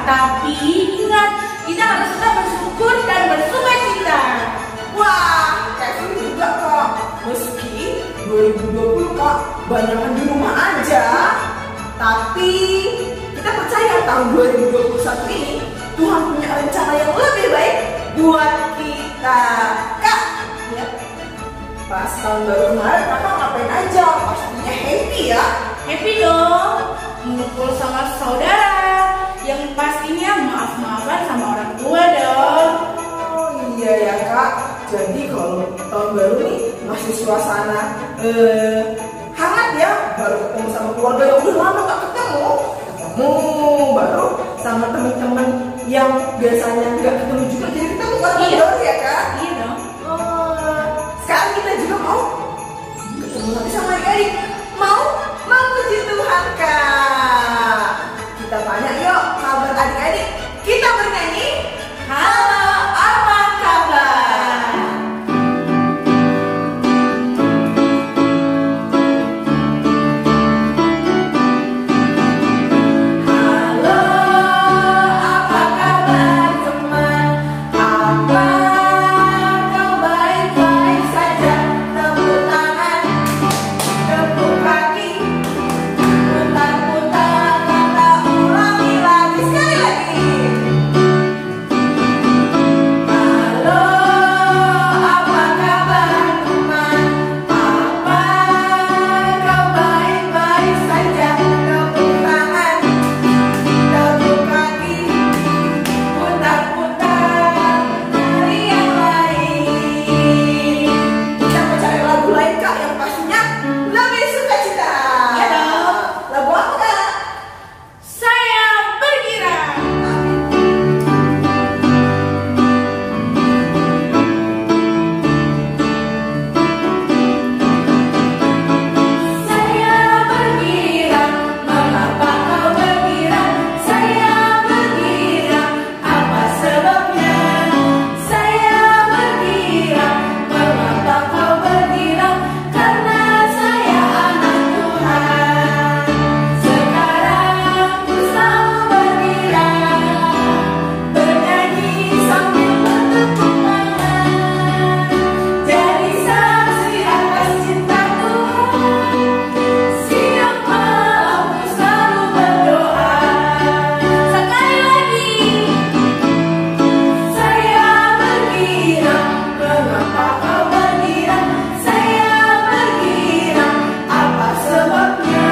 Tapi ingat, kita harus tetap bersyukur dan bersuka cita. Wah, Kevin juga kak. Meski 2020 kak banyak di rumah aja, tapi kita percaya tahun 2021 ini Tuhan punya rencana yang lebih baik buat kita. Kak, ya, pas tahun baru kemarin kakak ngapain aja? Pastinya happy ya. Happy dong, ngumpul sama saudara. Yang pastinya maaf-maafan sama orang tua dong. Oh iya ya kak. Jadi kalau tahun baru nih masih suasana hangat ya. Baru ketemu sama keluarga yang udah lama gak ketemu. Baru sama teman-teman yang biasanya nggak ketemu juga jadi ketemu kan. Iya. Baru ya kak. Iya dong. Sekarang kita juga mau ketemu lagi sama adik-adik. Mau puji Tuhan kak. Kita tanya yuk kabar adik-adik. Kita bernyanyi. Halo, apa kabar? Halo, apa kabar teman? Apa kau baik-baik saja? Tepuk tangan, tepuk kaki, putar-putar, kata ulangi lagi sekali lagi. Halo, apa kabar teman? Apa kau baik-baik saja? Tepuk tangan, tepuk kaki, putar-putar, cari yang lain. Kita mau cari lagu lain kak yang pastinya lebih sukacita. Iya dong. Lagu apa kak? Saya berkira. Saya berkira, mengapa kau berkira? Saya berkira, apa sebabnya? Saya berkira, mengapa kau berkira? Karena saya anak Tuhan. Sekarang ku selalu berkira, bernyanyi sambil bertepuk tangan, jadi saksi atas cinta Tuhan. Siang malam ku selalu berdoa. Sekali lagi, saya berkira, mengapa kau berkira? Saya berkira, apa sebabnya?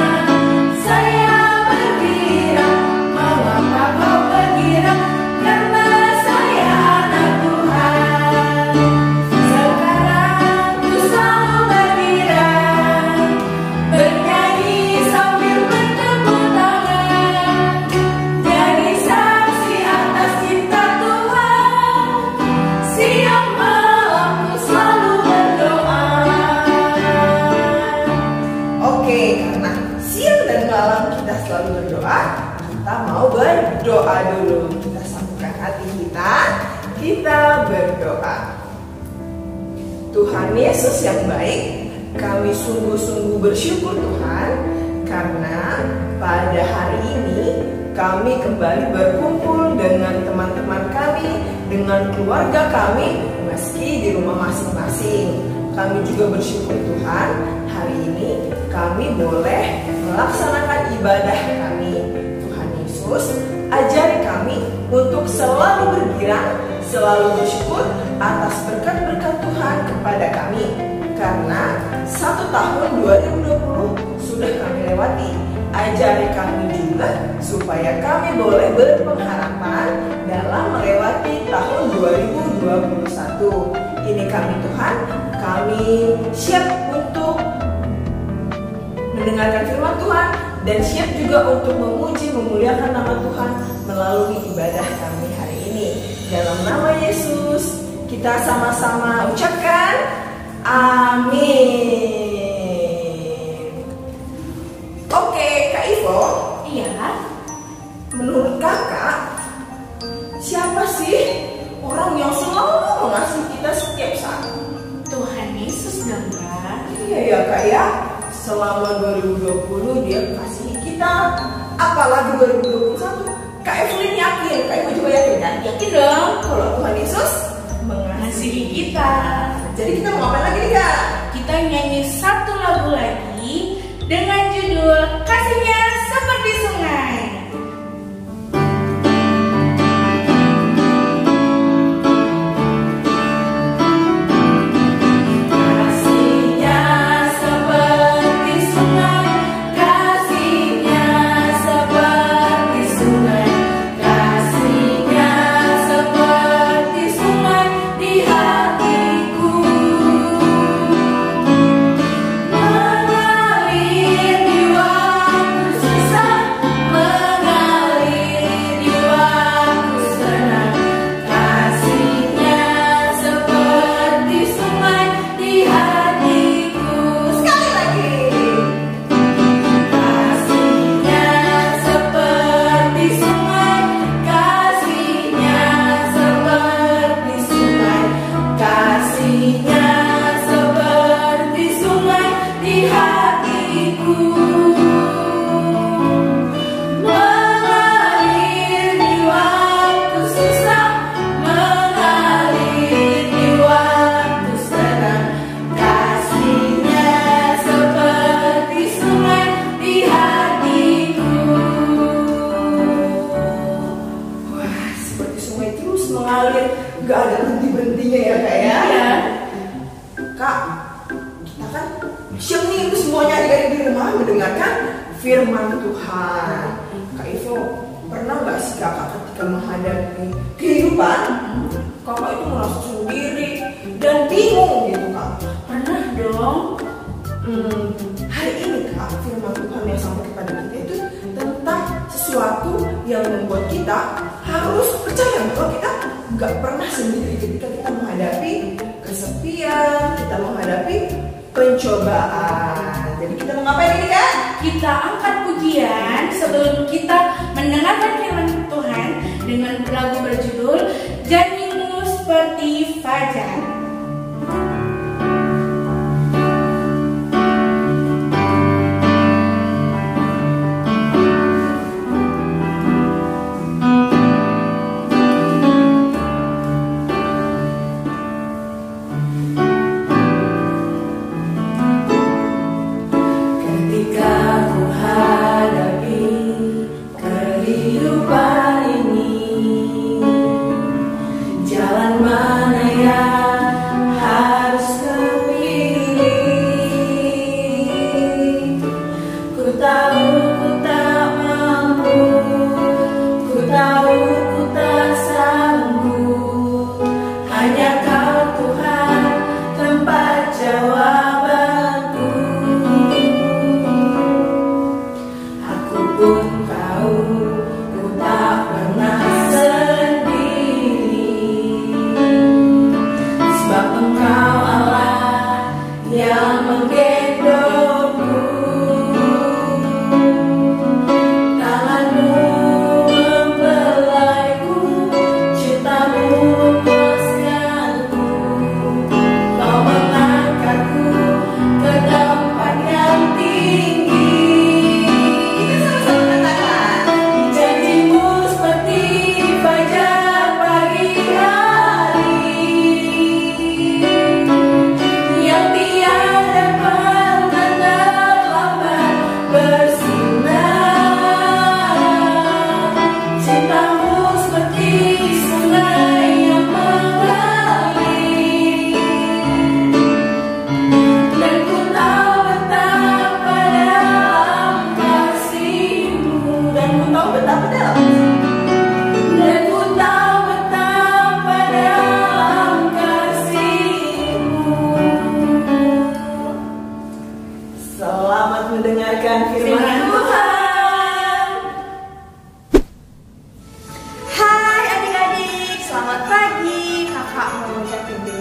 Saya berkira, mengapa kau berkira? Karena saya anak Tuhan. Sekarang ku selalu berkira, bernyanyi sambil bertepuk tangan, jadi saksi atas cinta Tuhan. Siang malam ku selalu berdoa. Oke, karena siang dan malam kita selalu berdoa, kita mau berdoa dulu. Kita sambungkan hati kita berdoa. Tuhan Yesus yang baik, kami sungguh-sungguh bersyukur Tuhan, karena pada hari ini kami kembali berkumpul dengan teman-teman kami, dengan keluarga kami, meski di rumah masing-masing. Kami juga bersyukur Tuhan, hari ini kami boleh melaksanakan ibadah kami. Tuhan Yesus, ajari kami untuk selalu bergirang, selalu bersyukur atas berkat-berkat Tuhan kepada kami. Karena 1 tahun 2020 sudah kami lewati. Ajari kami juga supaya kami boleh berpengharapan dalam melewati tahun 2021. Ini kami Tuhan, kami siap untuk mendengarkan firman Tuhan dan siap juga untuk memuji memuliakan nama Tuhan melalui ibadah kami hari ini. Dalam nama Yesus kita sama-sama ucapkan amin. Oke Kak Ivo, Iya. menurut kakak siapa sih orang yang selalu mengasihi kita setiap saat? Tuhan Yesus dong ya. Iya ya Kak ya, selama 2020 dia kasih kita, apalagi 2021 Kak Evelyn yakin Yakin dong kalau Tuhan Yesus mengasihi kita. Jadi kita mau ngapain lagi nih Kak? Kita nyanyi satu lagu lagi dengan judul Kasihnya Seperti Sungai. Mengalir, nggak ada berhenti-berhentinya ya Kak ya? Iya. Kak, kita kan siap nih itu semuanya adik-adik di rumah mendengarkan firman Tuhan. Kak Ivo, pernah nggak sih kakak ketika menghadapi kehidupan, kakak itu merasa sendiri dan bingung gitu Kak? Pernah dong. Hari ini Kak, firman Tuhan yang sampai kepada kita itu tentang sesuatu yang membuat kita harus percaya bahwa kita nggak pernah sendiri ketika kita menghadapi kesepian, kita menghadapi pencobaan. Jadi kita mau ngapain ini Kak? Kita angkat pujian sebelum kita mendengarkan firman Tuhan dengan lagu berjudul Janjimu Seperti Fajar.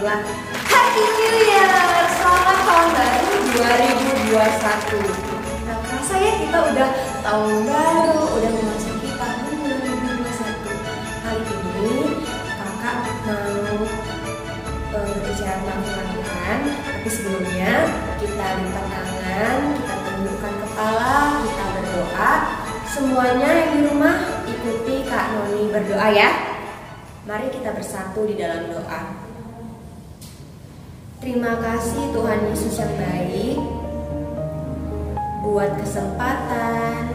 Happy New Year, selamat tahun baru 2021. Nah, kerasa ya kita udah tahun baru, udah memasuki tahun 2021. Kali ini kakak mau berbicara tentang firman Tuhan. Tapi sebelumnya kita lipat tangan, kita tundukkan kepala, kita berdoa. Semuanya yang di rumah ikuti Kak Noni berdoa ya. Mari kita bersatu di dalam doa. Terima kasih Tuhan Yesus yang baik buat kesempatan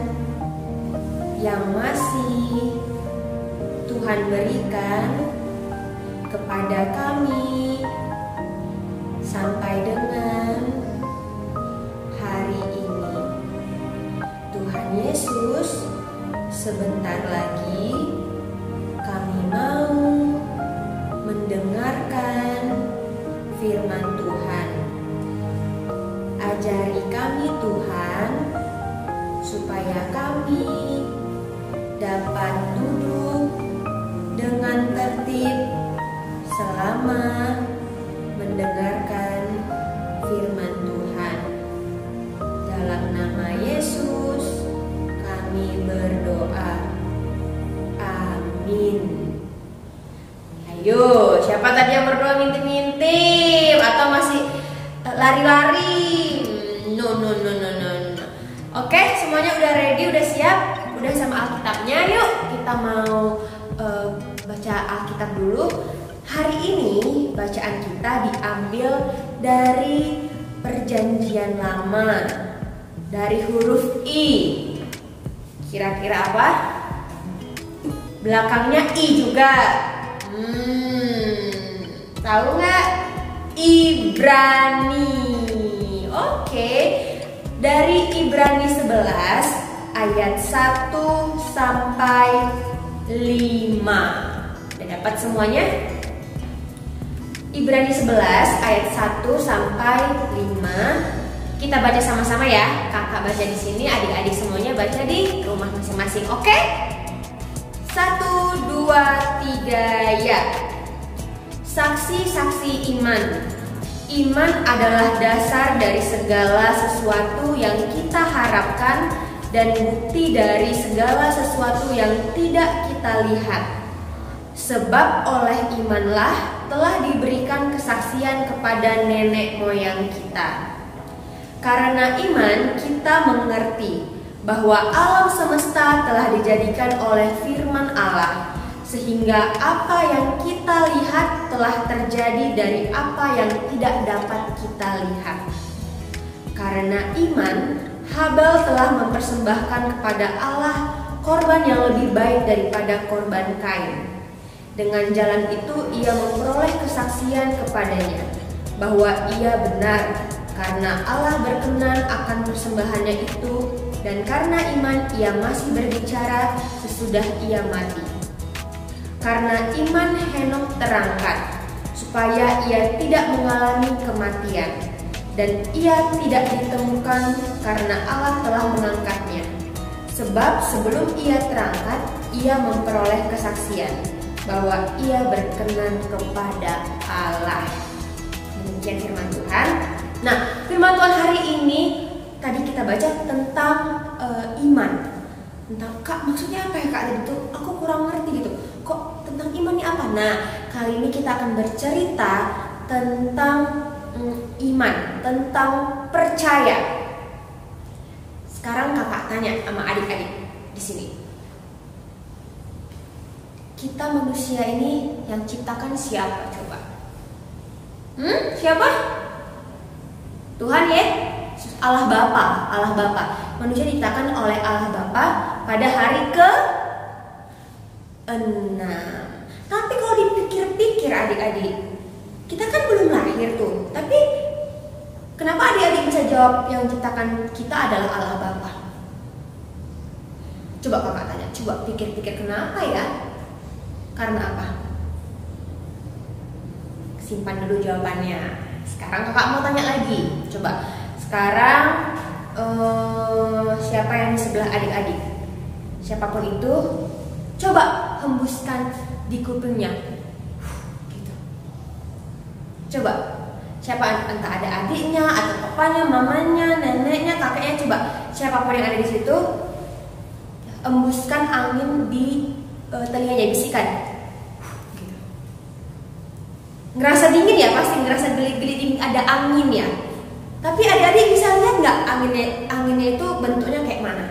yang masih Tuhan berikan kepada kami sampai dengan hari ini. Tuhan Yesus, sebentar lagi kami mau mendengarkan firman Tuhan. Ajari kami Tuhan, supaya kami dapat duduk dengan tertib selama mendengarkan firman Tuhan. Dalam nama Yesus kami berdoa. Amin. Ayo, siapa tadi yang berdoa ngintip-ngintip atau masih lari-lari? No. Oke, semuanya udah ready, udah siap, udah sama Alkitabnya. Yuk, kita mau baca Alkitab dulu. Hari ini bacaan kita diambil dari Perjanjian Lama, dari huruf I. Kira-kira apa? Belakangnya I juga. Tahu nggak? Ibrani. Oke. Dari Ibrani 11 ayat 1 sampai 5. Udah dapat semuanya? Ibrani 11 ayat 1 sampai 5. Kita baca sama-sama ya. Kakak baca di sini, adik-adik semuanya baca di rumah masing-masing. Oke? 1, 2, 3 ya. Saksi-saksi iman. Iman adalah dasar dari segala sesuatu yang kita harapkan dan bukti dari segala sesuatu yang tidak kita lihat. Sebab oleh imanlah telah diberikan kesaksian kepada nenek moyang kita. Karena iman kita mengerti bahwa alam semesta telah dijadikan oleh firman Allah, sehingga apa yang kita lihat telah terjadi dari apa yang tidak dapat kita lihat. Karena iman, Habel telah mempersembahkan kepada Allah korban yang lebih baik daripada korban Kain. Dengan jalan itu ia memperoleh kesaksian kepadanya bahwa ia benar, karena Allah berkenan akan persembahannya itu, dan karena iman ia masih berbicara sesudah ia mati. Karena iman Henokh terangkat, supaya ia tidak mengalami kematian, dan ia tidak ditemukan karena Allah telah mengangkatnya. Sebab sebelum ia terangkat, ia memperoleh kesaksian bahwa ia berkenan kepada Allah. Demikian firman Tuhan. Nah, firman Tuhan hari ini tadi kita baca tentang iman. Tentang, Kak, maksudnya apa ya Kak? Itu aku kurang ngerti gitu. Kok tentang iman ini apa? Nah, kali ini kita akan bercerita tentang iman, tentang percaya. Sekarang kakak tanya sama adik-adik di sini. Kita manusia ini yang ciptakan siapa coba? Siapa? Tuhan ya? Allah Bapa, Allah Bapa. Manusia diciptakan oleh Allah Bapa pada hari ke-6. Tapi kalau dipikir-pikir adik-adik, kita kan belum lahir tuh. Tapi kenapa adik-adik bisa jawab yang menciptakan kita adalah Allah Bapa? Coba kakak tanya, coba pikir-pikir kenapa ya? Karena apa? Simpan dulu jawabannya. Sekarang kakak mau tanya lagi. Coba sekarang siapa yang di sebelah adik-adik? Siapapun itu, coba hembuskan di kupingnya. Gitu. Coba siapa, entah ada adiknya atau papanya, mamanya, neneknya, kakeknya, coba siapapun yang ada di situ, hembuskan angin di telinganya, bisikan. Gitu. Ngerasa dingin ya, pasti ngerasa geli-geli dingin, ada angin ya. Tapi adik-adik bisa lihat nggak anginnya itu bentuknya kayak mana?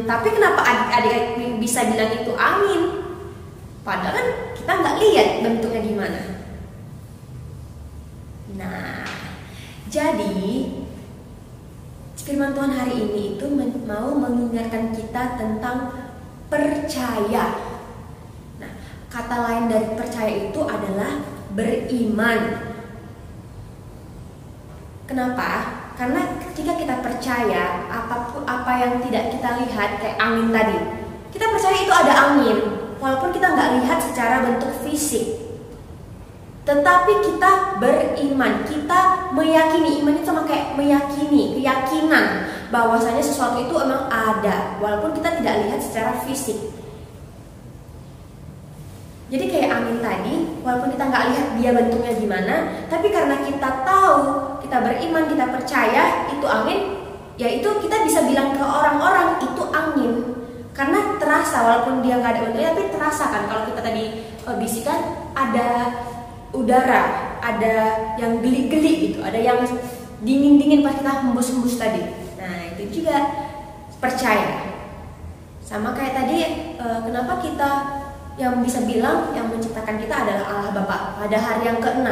Tapi kenapa adik-adik bisa bilang itu angin? Padahal kan kita nggak lihat bentuknya gimana. Nah, jadi firman Tuhan hari ini itu mau mengingatkan kita tentang percaya. Nah, kata lain dari percaya itu adalah beriman. Kenapa? Karena ketika kita percaya apa yang tidak kita lihat kayak angin tadi, kita percaya itu ada angin, walaupun kita nggak lihat secara bentuk fisik. Tetapi kita beriman, kita meyakini. Iman itu sama kayak meyakini, keyakinan bahwasanya sesuatu itu emang ada, walaupun kita tidak lihat secara fisik. Jadi kayak angin tadi, walaupun kita nggak lihat dia bentuknya gimana, tapi karena kita tahu, kita beriman, kita percaya itu angin, yaitu kita bisa bilang ke orang-orang itu angin. Karena terasa, walaupun dia nggak ada bentuknya, tapi terasa kan. Kalau kita tadi bisikan, ada udara, ada yang geli-geli gitu, ada yang dingin-dingin pas kita hembus-hembus tadi. Nah itu juga percaya. Sama kayak tadi, kenapa kita yang bisa bilang yang menciptakan kita adalah Allah Bapa pada hari yang ke-6?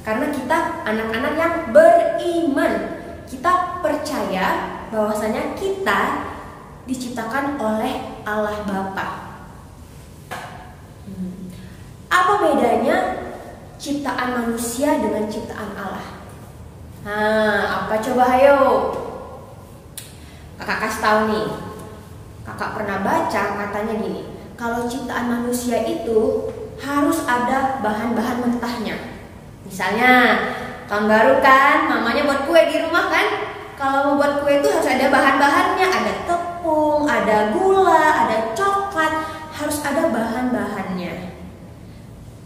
Karena kita anak-anak yang beriman. Kita percaya bahwasanya kita diciptakan oleh Allah Bapa. Apa bedanya ciptaan manusia dengan ciptaan Allah? Apa coba ayo? Kakak kasih tahu nih. Kakak pernah baca katanya gini, kalau ciptaan manusia itu harus ada bahan-bahan mentahnya. Misalnya tahun baru kan, mamanya buat kue di rumah kan. Kalau mau buat kue itu harus ada bahan-bahannya, ada tepung, ada gula, ada coklat, harus ada bahan-bahannya.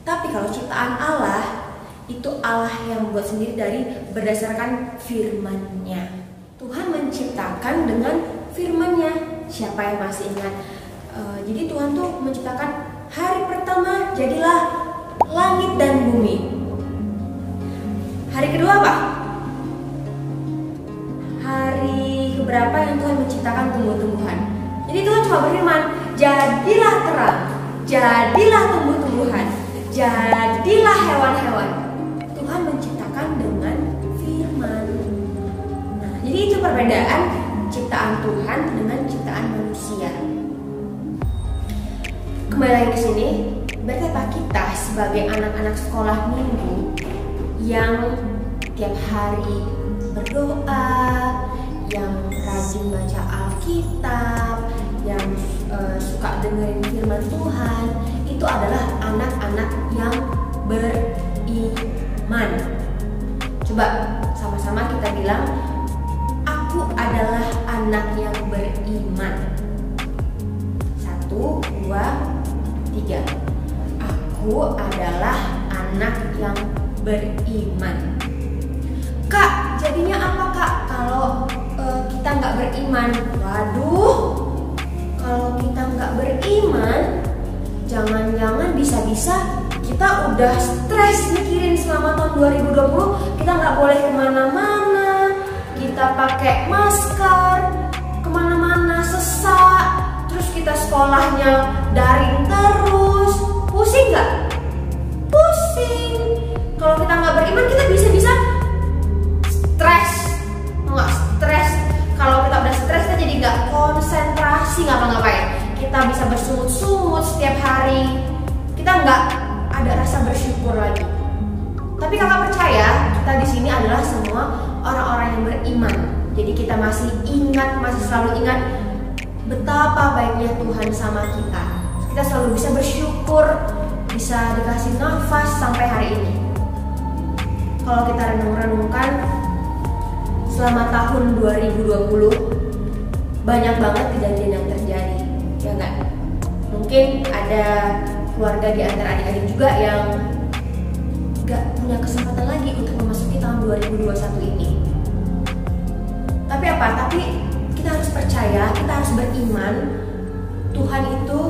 Tapi kalau ciptaan Allah, itu Allah yang buat sendiri dari berdasarkan firman-Nya. Tuhan menciptakan dengan firman-Nya. Siapa yang masih ingat? Jadi Tuhan tuh menciptakan hari pertama jadilah langit dan bumi. Hari kedua apa? Hari keberapa yang Tuhan menciptakan tumbuh-tumbuhan? Jadi Tuhan cuma berfirman, jadilah terang, jadilah tumbuh-tumbuhan, jadilah hewan-hewan. Tuhan menciptakan dengan firman. Nah, jadi itu perbedaan ciptaan Tuhan dengan ciptaan manusia. Kembali lagi ke sini, berarti apa kita sebagai anak-anak sekolah minggu yang tiap hari berdoa, yang rajin baca Alkitab, yang suka dengerin firman Tuhan, itu adalah anak-anak yang beriman. Coba sama-sama kita bilang, aku adalah anak yang beriman. 1, 2, 3. Aku adalah anak yang beriman. Kak, jadinya apa Kak kalau kita nggak beriman? Waduh, kalau kita nggak beriman, jangan-jangan bisa-bisa kita udah stres mikirin selama tahun 2020 kita nggak boleh kemana-mana, kita pakai masker, kemana-mana sesak, terus kita sekolahnya daring terus, pusing nggak? Pusing. Kalau kita nggak beriman kita bisa-bisa stres, nggak stres. Kalau kita udah stres kita jadi nggak konsentrasi ngapa-ngapain. Kita bisa bersungut-sungut setiap hari. Kita nggak ada rasa bersyukur lagi. Tapi kakak percaya kita di sini adalah semua orang-orang yang beriman. Jadi kita masih selalu ingat betapa baiknya Tuhan sama kita. Kita selalu bisa bersyukur, bisa dikasih nafas sampai hari ini. Kalau kita renung-renungkan selama tahun 2020 banyak banget kejadian yang terjadi, ya nggak? Mungkin ada keluarga di antara adik-adik juga yang nggak punya kesempatan lagi untuk memasuki tahun 2021 ini. Tapi apa? Tapi kita harus percaya, kita harus beriman. Tuhan itu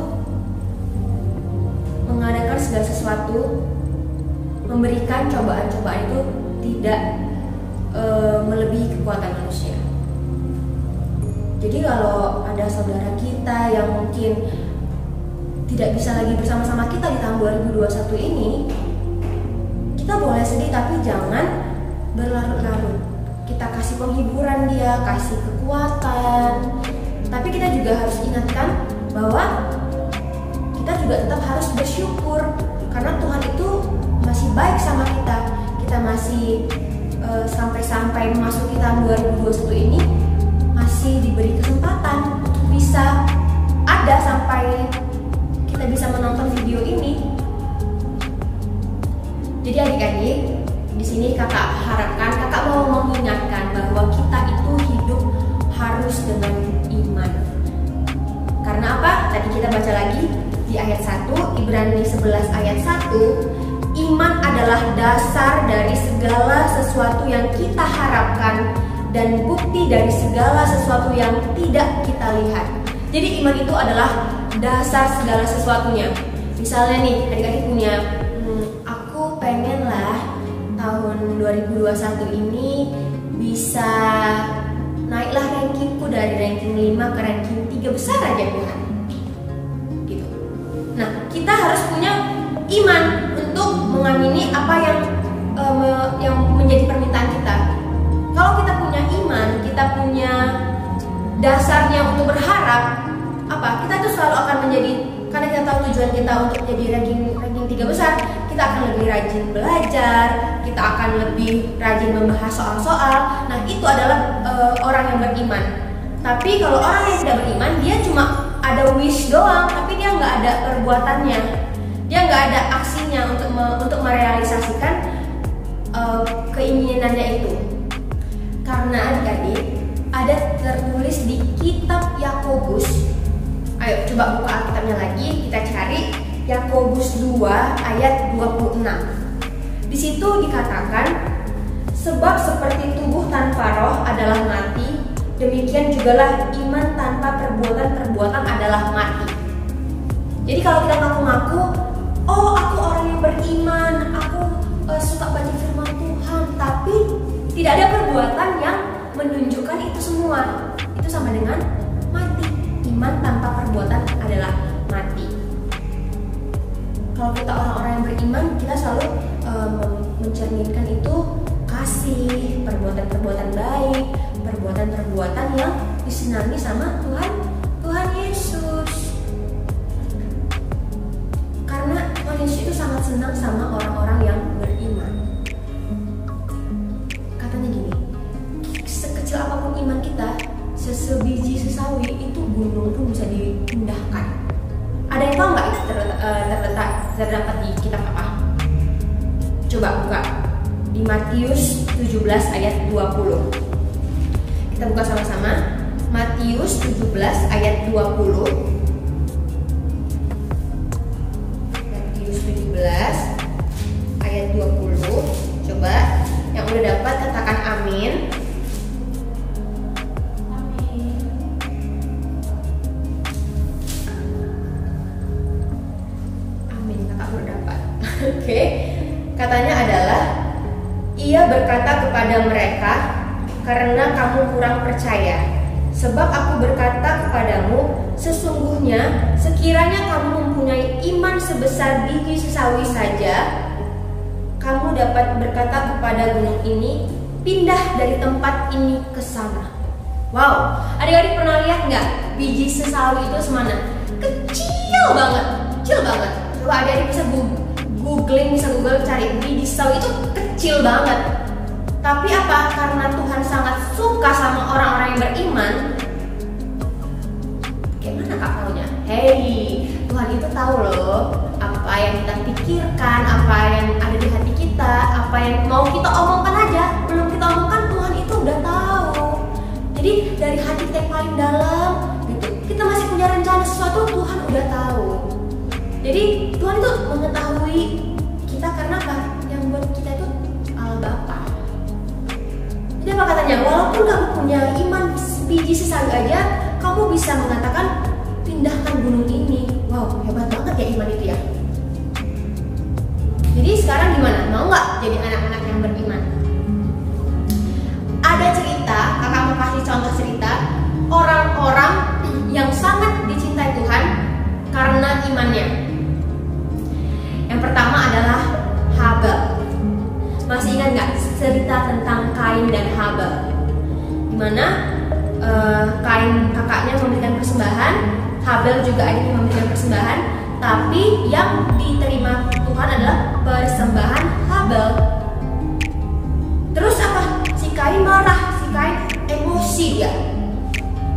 mengadakan segala sesuatu, memberikan cobaan-cobaan itu tidak melebihi kekuatan manusia. Jadi kalau ada saudara kita yang mungkin tidak bisa lagi bersama-sama kita di tahun 2021 ini, kita boleh sedih tapi jangan berlarut-larut. Kita kasih penghiburan dia, kasih kekuatan. Tapi kita juga harus ingatkan bahwa kita juga tetap harus bersyukur karena Tuhan itu masih baik sama kita. Kita masih sampai memasuki tahun 2021 ini masih diberi kesempatan untuk bisa ada sampai kita bisa menonton video ini. Jadi adik-adik, di sini kakak mau mengingatkan bahwa kita itu hidup harus dengan iman. Karena apa? Tadi kita baca lagi di ayat 1, Ibrani 11 ayat 1, iman adalah dasar dari segala sesuatu yang kita harapkan dan bukti dari segala sesuatu yang tidak kita lihat. Jadi iman itu adalah dasar segala sesuatunya. Misalnya nih, adik-adik punya, aku pengen lah tahun 2021 ini bisa naiklah rankingku dari ranking 5 ke ranking 3 besar aja Tuhan. Gitu. Nah, kita harus punya iman untuk mengamini apa yang menjadi permintaan kita. Kalau kita punya iman, kita punya dasarnya untuk berharap, kita tuh selalu akan menjadi, karena kita tahu tujuan kita untuk jadi ranking 3 besar, kita akan lebih rajin belajar, kita akan lebih rajin membahas soal-soal. Nah, itu adalah orang yang beriman. Tapi kalau orang yang tidak beriman, dia cuma ada wish doang, tapi dia nggak ada perbuatannya, dia nggak ada aksinya untuk merealisasikan keinginannya itu. Karena adik-adik, ada tertulis di kitab Yakobus. Ayo coba buka Alkitabnya lagi, kita cari Yakobus 2 ayat 26. Di situ dikatakan, sebab seperti tubuh tanpa roh adalah mati, demikian jugalah iman tanpa perbuatan adalah mati. Jadi kalau kita ngaku-ngaku, oh aku orang yang beriman, aku suka baca firman Tuhan, tapi tidak ada perbuatan yang menunjukkan itu semua, itu sama dengan mati. Iman tanpa perbuatan adalah mati. Kalau kita orang-orang yang beriman, kita selalu mencerminkan itu kasih, perbuatan-perbuatan baik, perbuatan-perbuatan yang disenangi sama Tuhan Yesus. Karena Tuhan Yesus itu sangat senang sama orang-orang yang beriman. Katanya gini, sekecil apapun iman kita, sebiji sesawi itu gunung pun bisa dipindahkan. Ada yang tahu nggak itu terdapat di kitab apa? Coba buka di Matius 17 ayat 20. Kita buka sama-sama. Matius 17 ayat 20. Matius 17 ayat 20. Coba yang udah dapat katakan amin. Oke, katanya adalah, ia berkata kepada mereka, karena kamu kurang percaya. Sebab aku berkata kepadamu, sesungguhnya sekiranya kamu mempunyai iman sebesar biji sesawi saja, kamu dapat berkata kepada gunung ini, pindah dari tempat ini ke sana. Wow, adik-adik pernah lihat nggak biji sesawi itu semana? Kecil banget, kecil banget. Coba adik-adik bisa Google cari biji sesawi itu kecil banget. Tapi apa? Karena Tuhan sangat suka sama orang-orang yang beriman. Gimana kak taunya? Hey, Tuhan itu tahu loh apa yang kita pikirkan, apa yang ada di hati kita, apa yang mau kita omongkan aja, belum kita omongkan Tuhan itu udah tahu. Jadi dari hati kita yang paling dalam gitu, kita masih punya rencana sesuatu, Tuhan udah tahu. Jadi Tuhan itu mengetahui kita karena apa? Yang buat kita itu Allah Bapa. Jadi apa katanya? Walaupun kamu punya iman biji sesawi aja, kamu bisa mengatakan pindahkan gunung ini. Wow, hebat banget ya iman itu ya. Jadi sekarang gimana? Mau nggak jadi anak-anak yang beriman? Ada cerita, kakak mau kasih contoh cerita. orang-orang yang sangat dicintai Tuhan karena imannya. Yang pertama adalah Habel. Masih ingat nggak cerita tentang Kain dan Habel? Dimana Kain kakaknya memberikan persembahan, Habel juga adiknya memberikan persembahan, tapi yang diterima Tuhan adalah persembahan Habel. Terus apa? Si Kain marah, si Kain emosi dia.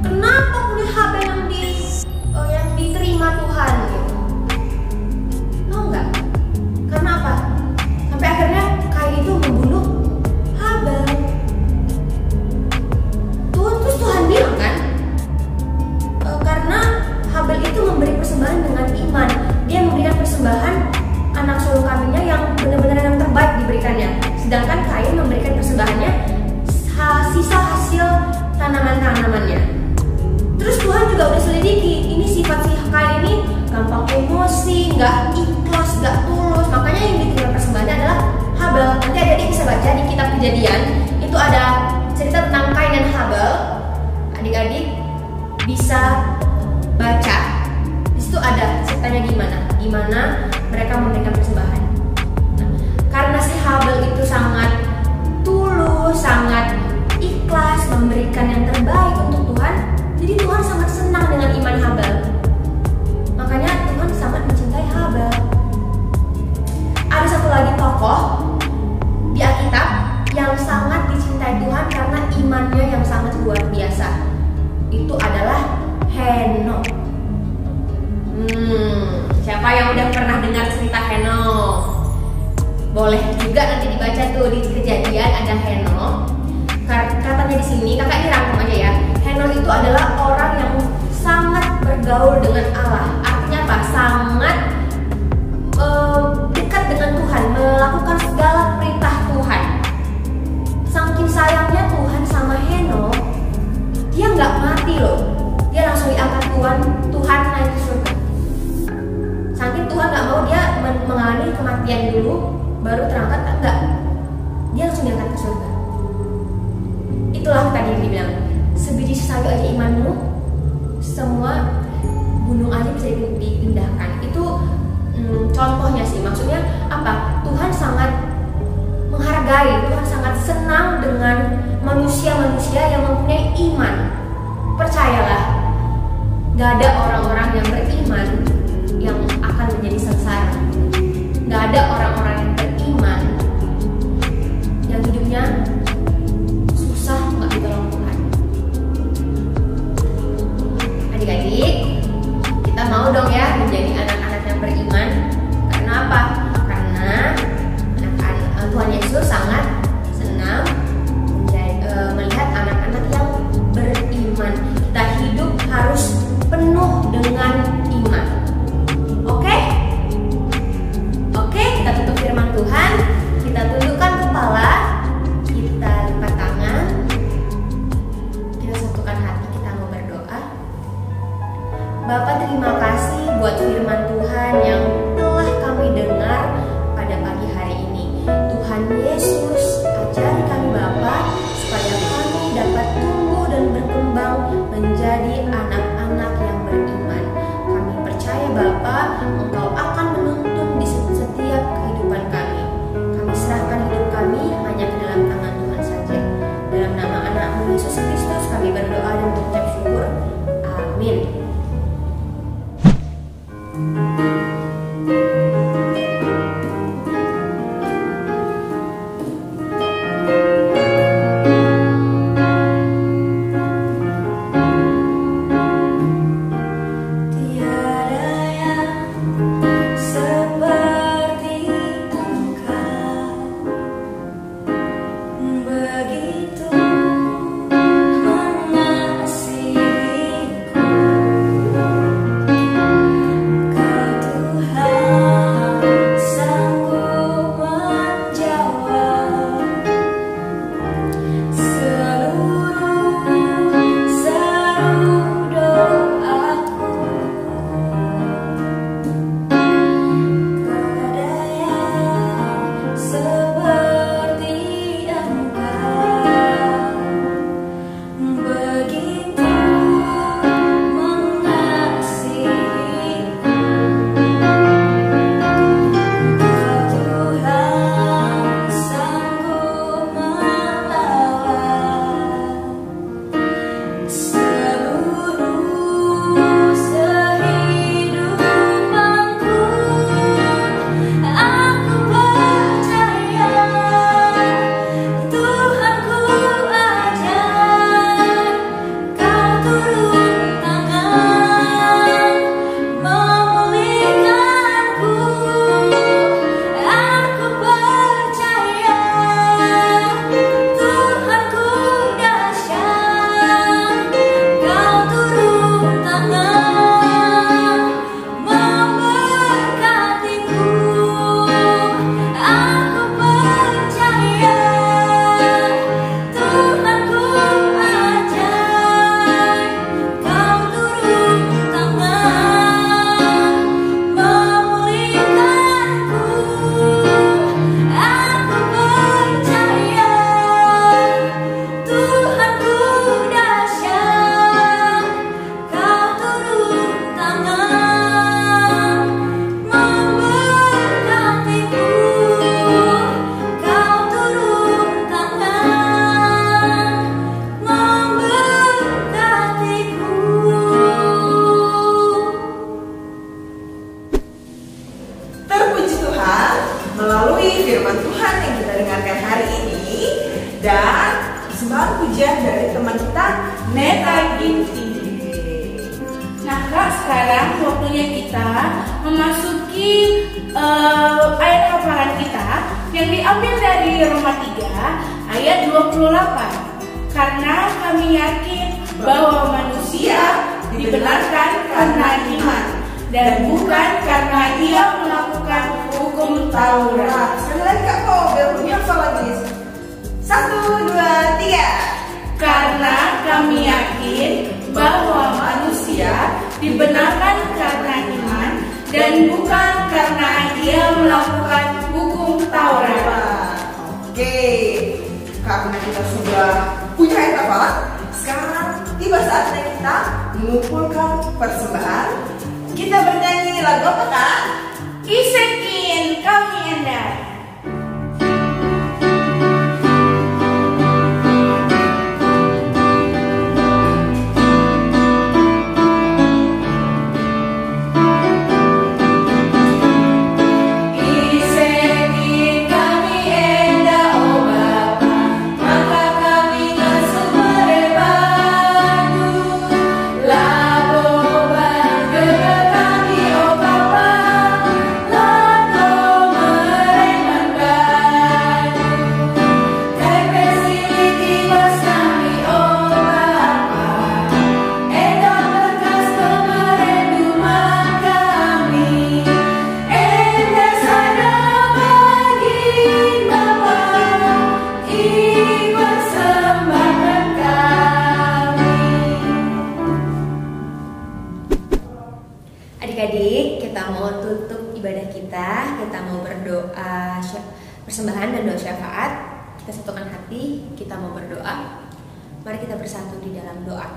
Kenapa punya Habel yang diterima Tuhan gitu? Tahu nggak? Karena apa? Sampai akhirnya Kain itu membunuh Habel. Tuhan bilang kan, karena Habel itu memberi persembahan dengan iman. Dia memberikan persembahan anak sulung kambingnya yang benar-benar yang terbaik diberikannya. Sedangkan Kain memberikan persembahannya sisa hasil tanaman-tanamannya. Terus Tuhan juga udah selidiki, ini sifat si Kain ini gampang emosi, nggak ikhlas, nggak tulus. Makanya yang diterima persembahannya adalah Habel. Nanti adik-adik bisa baca di kitab Kejadian, itu ada cerita tentang Kain dan Habel. Adik-adik bisa baca. Di situ ada ceritanya gimana mereka memberikan persembahan. Nah, karena si Habel itu sangat tulus, sangat ikhlas memberikan yang terbaik untuk Tuhan, jadi Tuhan sangat senang dengan iman Habel. Makanya Tuhan sangat mencintai Habel. Ada satu lagi tokoh di Alkitab yang sangat dicintai Tuhan karena imannya yang sangat luar biasa. Itu adalah Henokh. Siapa yang udah pernah dengar cerita Henokh? Boleh juga nanti dibaca tuh di Kejadian, ada Henokh. Katanya di sini, kakak ini rangkum aja ya. Henokh itu adalah orang yang sangat bergaul dengan Allah. Artinya apa? Sangat dekat dengan Tuhan, melakukan segala perintah Tuhan. Saking sayangnya Tuhan sama Henokh, dia nggak mati loh. Dia langsung diangkat Tuhan naik ke surga. Saking Tuhan nggak mau dia mengalami kematian dulu, baru terangkat, enggak. Dia langsung diangkat ke surga. Itulah tadi yang dibilang, sebiji saja aja imanmu, semua gunung aja bisa dipindahkan. Itu contohnya sih, maksudnya apa? Tuhan sangat menghargai, Tuhan sangat senang dengan manusia-manusia yang mempunyai iman. Percayalah, gak ada orang-orang yang beriman yang akan menjadi sengsara. Gak ada orang-orang yang beriman yang hidupnya susah gak ditolong Tuhan. Adik-adik, kita mau dong ya menjadi anak-anak yang beriman. Karena apa? Karena Tuhan Yesus sangat senang melihat anak-anak yang beriman. Kita hidup harus penuh dengan iman. Oke? Oke, kita tutup firman Tuhan. Kita tundukkan kepala, kita lipat tangan, kita satukan hati, kita mau berdoa. Bapa, terima kasih buat firman Tuhan yang telah kami dengar pada pagi hari ini. Tuhan Yesus, ajari kami Bapa, supaya kami dapat tumbuh dan berkembang menjadi anak-anak yang beriman. Kami percaya Bapa, Engkau akan menuntun di setiap kehidupan kami. Kami serahkan hidup kami hanya ke dalam tangan Tuhan saja. Dalam nama anak-Mu Yesus Kristus kami berdoa dan mengucap syukur. Amin. waktunya kita memasuki ayat hafalan kita yang diambil dari Roma 3 ayat 28. Karena kami yakin bahwa manusia dibenarkan karena iman dan bukan karena ia melakukan hukum Taurat. Sekali lagi Kak Po, biar punya hafal lagi. 1, 2, 3. Karena kami yakin bahwa manusia dibenarkan karena iman dan bukan karena ia melakukan hukum Taurat. Oke, karena kita sudah punya ayat hafalan, sekarang tiba saatnya kita mengumpulkan persembahan. Kita bernyanyi lagu apa Kak? Isekin kami Anda. Adik-adik, kita mau tutup ibadah kita mau berdoa persembahan dan doa syafaat. Kita satukan hati, kita mau berdoa. Mari kita bersatu di dalam doa.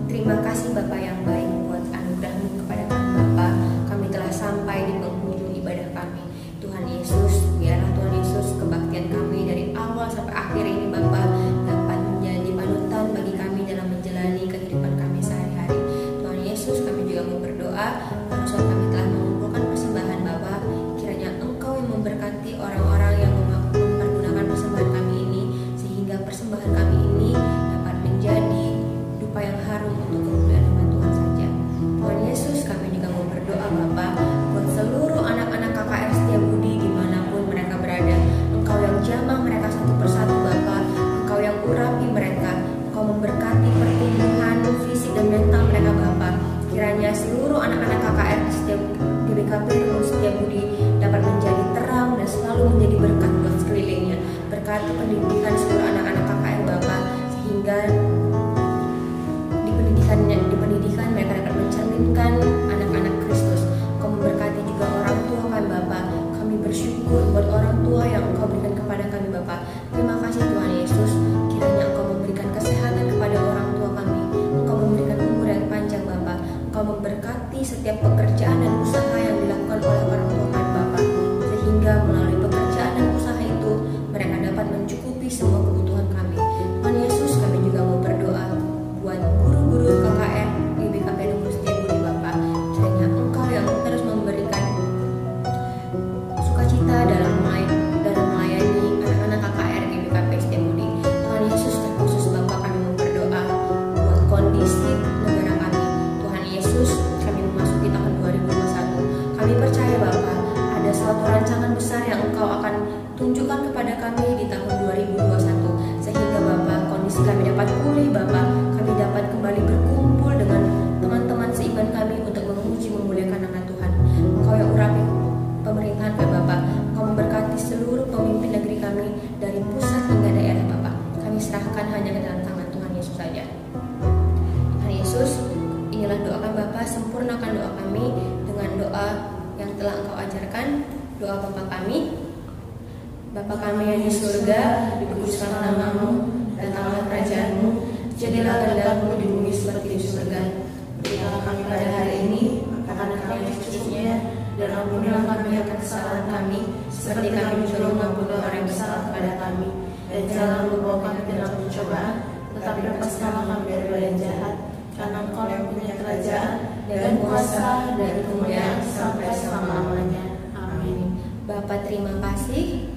Terima kasih Bapa yang baik buat anugerah-Mu kepada kami Bapa. Kami telah sampai di penghujung ibadah kami. Tuhan Yesus, biarlah Tuhan Yesus kebaktian kami dari awal sampai akhir ini Bapa dapat menjadi panutan bagi kami dalam menjalani kehidupan kami sehari-hari. Yesus, kami juga mau berdoa. Barusan kami telah mengumpulkan persembahan Bapa. Kiranya Engkau yang memberkati orang-orang yang mempergunakan persembahan kami ini, sehingga persembahan kami ini dapat menjadi dupa yang harum untuk kemuliaan nama Tuhan saja. Tuhan Yesus, kami juga mau berdoa Bapa buat seluruh anak-anak KKR Setiabudi dimanapun mereka berada. Engkau yang jamah mereka satu persatu Bapa. Engkau yang urapi mereka. Engkau memberkati pertumbuhan fisik dan mental mereka Bapa. Kiranya seluruh anak-anak KKR di BKP Rumah Setiabudi dapat menjadi terang dan selalu menjadi berkat buat sekelilingnya. Berkati pendidikan seluruh anak-anak KKR Bapa, sehingga di pendidikan mereka dapat mencerminkan anak-anak Kristus. Engkau memberkati juga orang tua kami Bapa. Kami bersyukur buat orang tua yang Engkau berikan kepada kami Bapa. Terima kasih Tuhan Yesus. Kiranya Engkau memberikan kesehatan kepada orang tua kami. Engkau memberikan umur yang panjang Bapa. Engkau memberkati setiap pekerjaan dan usaha yang dilakukan oleh orang tua kami Bapa, sehingga melalui pekerjaan dan usaha itu mereka dapat mencukupi semua kebutuhan kami. Tuhan Yesus, kami juga mau berdoa buat guru-guru KKR di BKP Rumah Setiabudi Bapa. Kiranya Engkau yang terus memberikan sukacita dalam melayani anak-anak KKR di BKP Setiabudi. Tuhan Yesus, terkhusus Bapa, kami mau berdoa buat kondisi negara kami. Tuhan Yesus, kami memasuki tahun 2021. Kami percaya Bapa, ada suatu rancangan besar yang Engkau akan tunjukkan kepada kami di tahun 2021, sehingga Bapa, kondisi kami dapat pulih Bapa. Kami dapat kembali berkumpul dengan teman-teman seiman kami untuk memuji memuliakan nama Tuhan. Engkau yang urapi pemerintahan kami Bapa. Engkau memberkati seluruh pemimpin negeri kami dari pusat hingga daerah Bapa. Kami serahkan hanya ke dalam tangan Tuhan Yesus saja. Tuhan Yesus, inilah doa kami Bapa, sempurnakan doa kami dengan doa yang telah Engkau ajarkan. Doa Bapa kami. Bapa kami yang di surga, dikuduskanlah nama-Mu, datanglah kerajaan-Mu, jadilah kehendak-Mu di bumi seperti di surga. Berikanlah kami pada hari ini makanan kami yang secukupnya, dan ampunilah kami akan kesalahan kami, seperti kami juga mengampuni orang yang bersalah kepada kami. Dan janganlah membawa kami ke dalam pencobaan, tetapi lepaskanlah kami dari yang jahat. Karena Engkau yang punya kerajaan dan kuasa dan kemuliaan sampai selama-lamanya. Amin. Bapa, terima kasih.